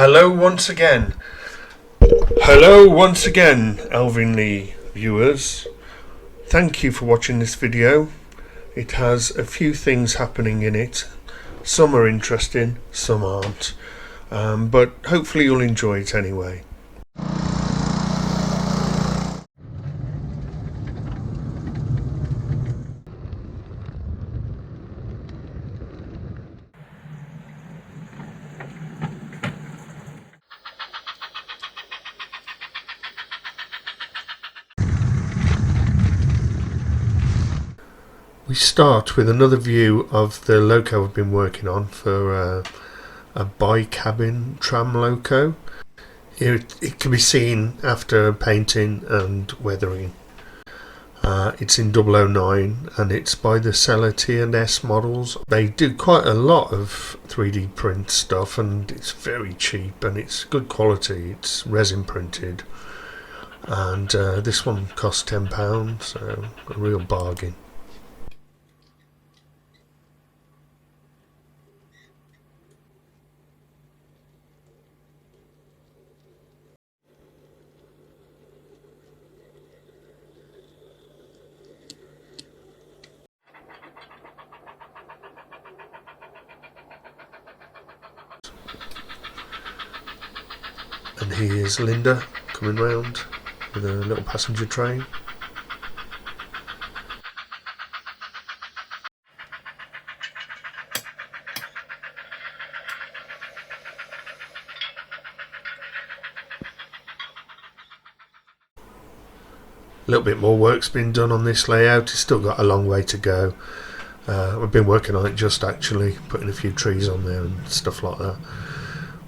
Hello once again. Hello once again, Alvin Lee viewers. Thank you for watching this video. It has a few things happening in it. Some are interesting, some aren't. But hopefully you'll enjoy it anyway. We start with another view of the loco I've been working on for a bi-cabin tram loco. It can be seen after painting and weathering. It's in OO9 and it's by the seller T&S Models. They do quite a lot of 3D print stuff and it's very cheap and it's good quality. It's resin printed and this one cost £10, so a real bargain. And here's Linda coming round with a little passenger train. A little bit more work's been done on this layout. It's still got a long way to go. I've been working on it just actually, putting a few trees on there and stuff like that.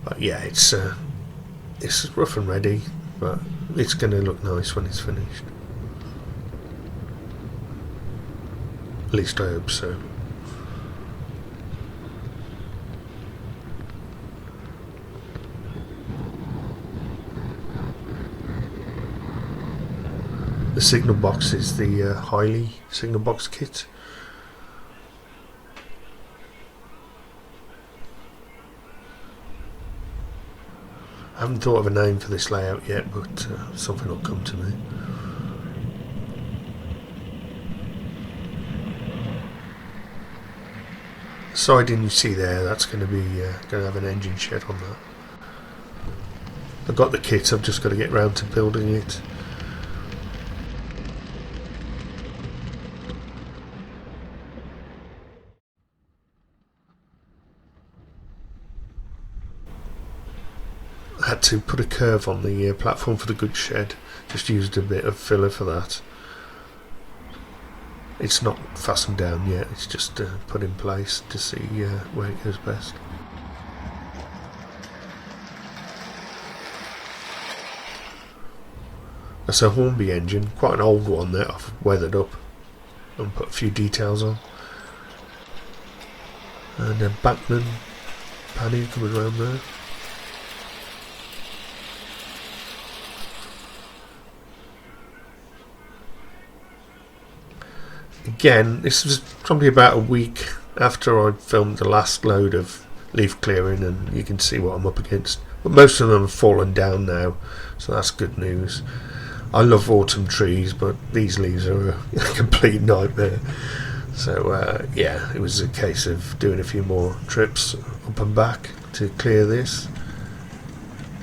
But yeah, it's rough and ready, but it's going to look nice when it's finished. At least I hope so. The signal box is the Highly signal box kit. I haven't thought of a name for this layout yet, but something will come to me. The siding you see there, that's going to be going to have an engine shed on that. I've got the kit, I've just got to get round to building it. I had to put a curve on the platform for the goods shed, just used a bit of filler for that. It's not fastened down yet, it's just put in place to see where it goes best. That's a Hornby engine, quite an old one that I've weathered up and put a few details on. And a Batman panel coming around there. Again, this was probably about a week after I filmed the last load of leaf clearing, and you can see what I'm up against. But most of them have fallen down now, so that's good news. I love autumn trees, but these leaves are a complete nightmare. So yeah, it was a case of doing a few more trips up and back to clear this.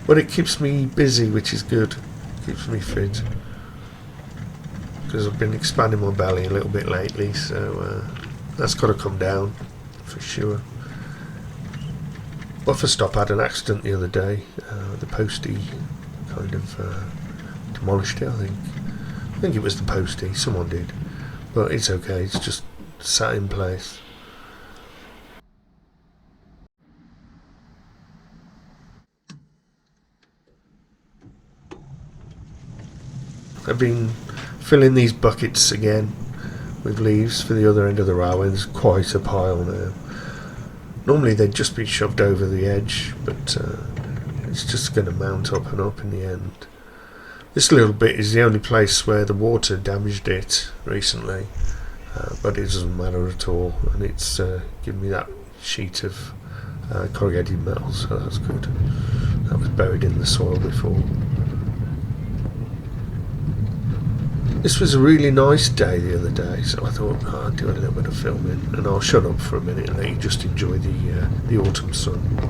But it keeps me busy, which is good. Keeps me fit. Because I've been expanding my belly a little bit lately, so that's got to come down for sure. Buffer stop had an accident the other day. The postie kind of demolished it, I think it was the postie, someone did, but it's okay, it's just sat in place. I've been filling these buckets again with leaves for the other end of the railway. There's quite a pile now. Normally they'd just be shoved over the edge, but it's just going to mount up and up in the end. This little bit is the only place where the water damaged it recently, but it doesn't matter at all, and it's given me that sheet of corrugated metal, so that's good. that was buried in the soil before. This was a really nice day the other day, so I thought, oh, I'll do a little bit of filming, and I'll shut up for a minute and let you just enjoy the autumn sun.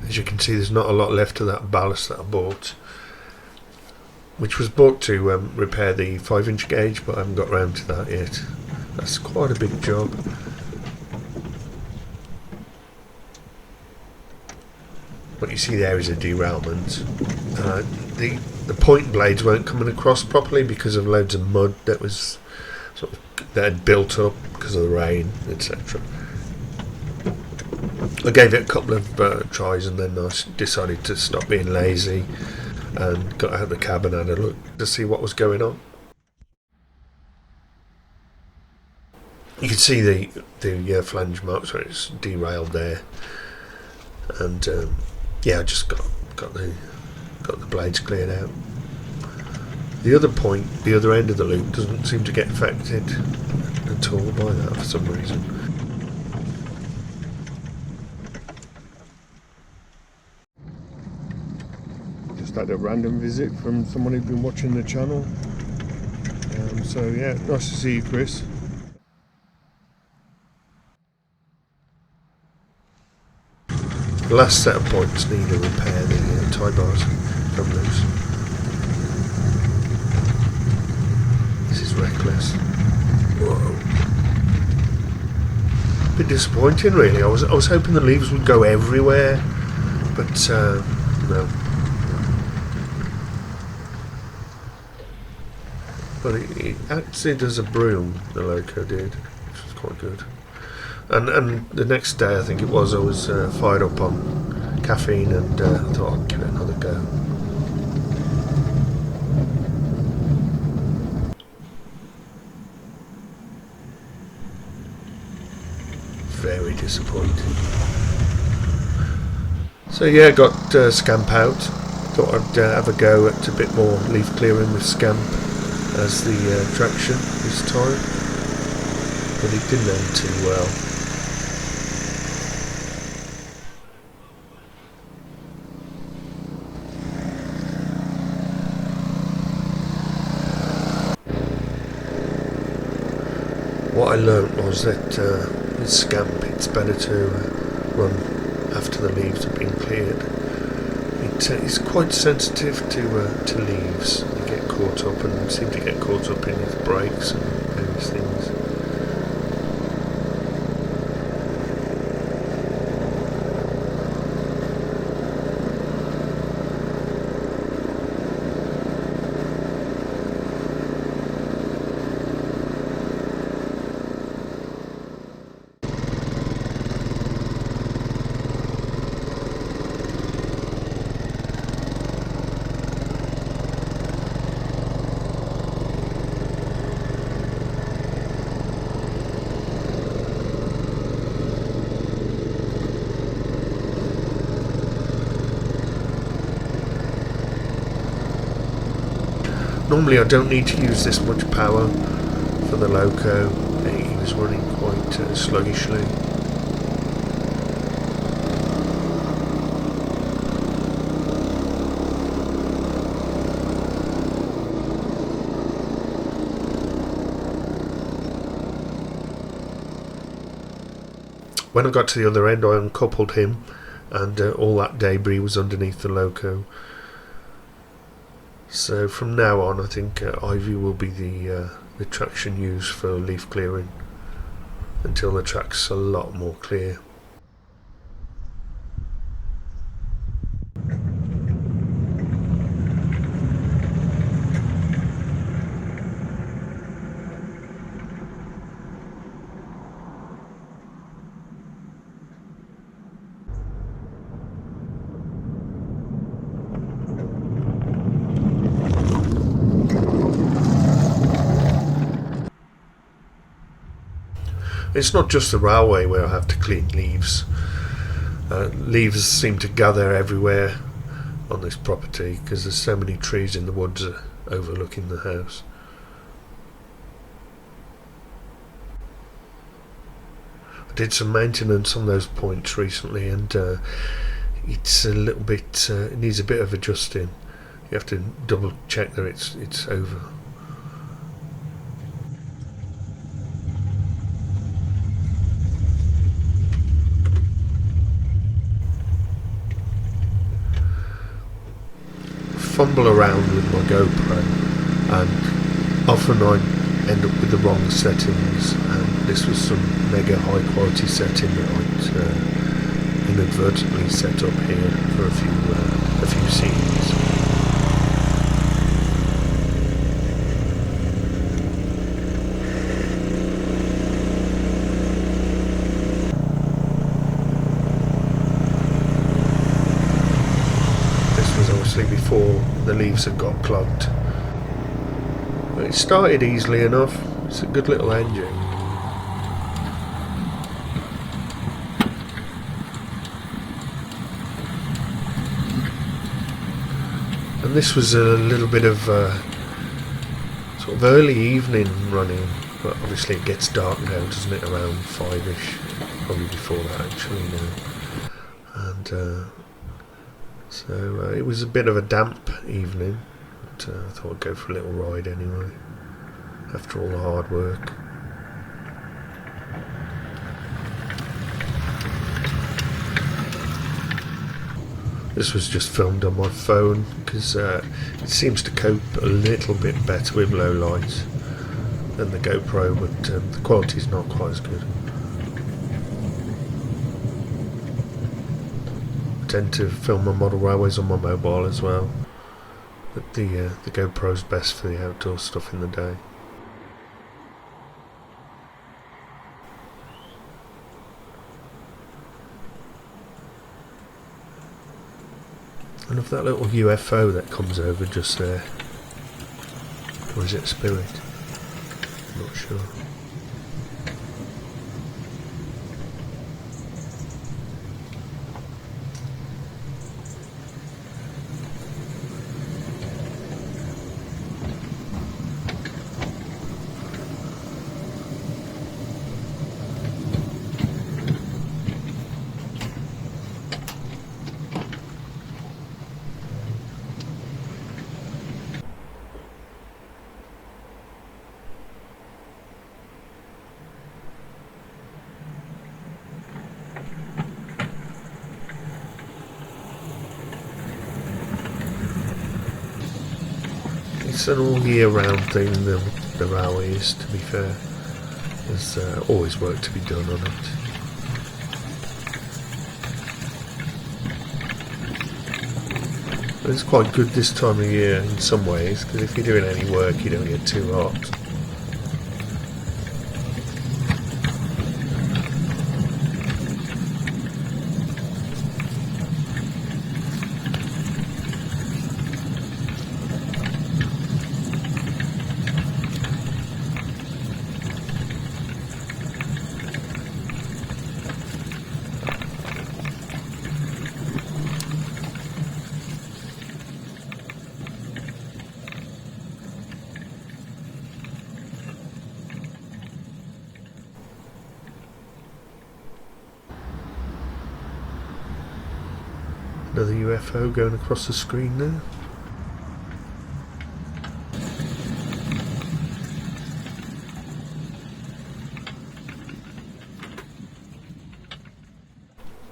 As you can see, there's not a lot left of that ballast that I bought, which was bought to repair the 5-inch gauge, but I haven't got round to that yet. That's quite a big job. What you see there is a derailment. The point blades weren't coming across properly because of loads of mud that was that had built up because of the rain, etc. I gave it a couple of tries, and then I decided to stop being lazy and got out of the cab and had a look to see what was going on. You can see the flange marks where it's derailed there, and yeah, I just got the blades cleared out. The other point, the other end of the loop, doesn't seem to get affected at all by that for some reason. Just had a random visit from someone who'd been watching the channel. So yeah, nice to see you, Chris. The last set of points need a repair. The tie bars come loose. This is reckless. Whoa. A bit disappointing, really. I was hoping the leaves would go everywhere, but no. But it actually does a broom, the Loco did, which was quite good. And the next day, I think it was, I was fired up on caffeine, and I thought I'd give it another go. Very disappointing. So yeah, got Scamp out. Thought I'd have a go at a bit more leaf clearing with Scamp as the traction this time, but it didn't end too well. What I learnt was that with Scamp it's better to run after the leaves have been cleared. It's quite sensitive to leaves. You get caught up and seem to get caught up in his brakes and various things. Normally I don't need to use this much power for the Loco. He was running quite sluggishly. When I got to the other end, I uncoupled him, and all that debris was underneath the Loco. So from now on, I think Ivy will be the traction used for leaf clearing until the track's a lot more clear. It's not just the railway where I have to clean leaves. Leaves seem to gather everywhere on this property because there's so many trees in the woods overlooking the house. I did some maintenance on those points recently, and it's a little bit. It needs a bit of adjusting. You have to double check that it's over. Fumble around with my GoPro, and often I end up with the wrong settings, and this was some mega high quality setting that I'd inadvertently set up here for a few scenes. This was obviously before the leaves had got clogged. But it started easily enough. It's a good little engine. And this was a little bit of sort of early evening running, but obviously it gets dark now, doesn't it? Around 5ish, probably before that actually now. And so it was a bit of a damp evening. I thought I'd go for a little ride anyway, after all the hard work. This was just filmed on my phone because it seems to cope a little bit better with low light than the GoPro, but the quality's not quite as good. I tend to film my model railways on my mobile as well. But the GoPro's best for the outdoor stuff in the day. I love that little UFO that comes over just there. Or is it a spirit? I'm not sure. It's an all year round thing, the railways, to be fair. There's always work to be done on it. But it's quite good this time of year in some ways, because if you're doing any work you don't get too hot. Another UFO going across the screen there.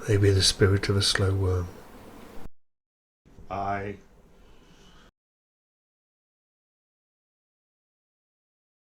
Maybe the spirit of a slow worm. I